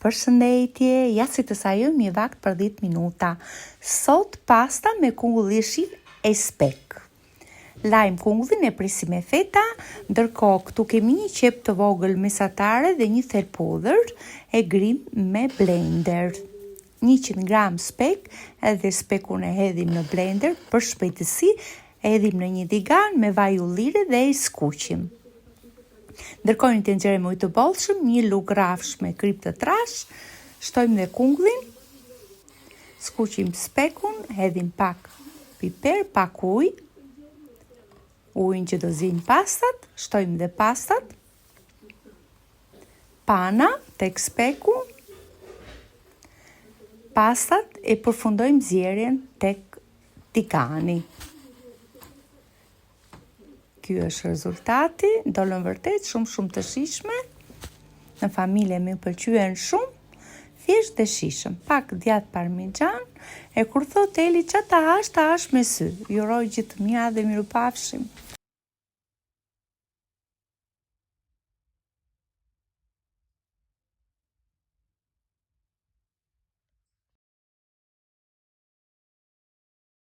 Përshëndetje, ja si të sajëm një vakt për 10 minuta. Sot pasta me kungull jeshil e spek. Lajm kungullin e prisim me feta, ndërkohë këtu kemi një qep të vogël mesatare dhe një therr pudër e grim me blender. 100 gram spek, edhe spekun e hedhim në blender për shpejtësi, e hedhim në një tigan me vaj ullire dhe e skuqim. Ndërkohë një tenxhere me ujë të bollshëm, 1 lugë rrafsh me krip të trash, shtojmë dhe kungullin, skuqim spekun, hedhim pak piper, pak ujë, ujin që do ziejnë pastat, shtojmë dhe pastat, pana tek speku, pastat e përfundojmë zjerjen tek tigani. Ky është rezultati, dolën vërtet shumë të shijshme. Në familje më pëlqyen shumë, thjesht dhe shijshëm. Pak djath parmixhan, e kur thot Eli ç'a ta hash me sy. Ju uroj gjithë të mira dhe mirupafshim.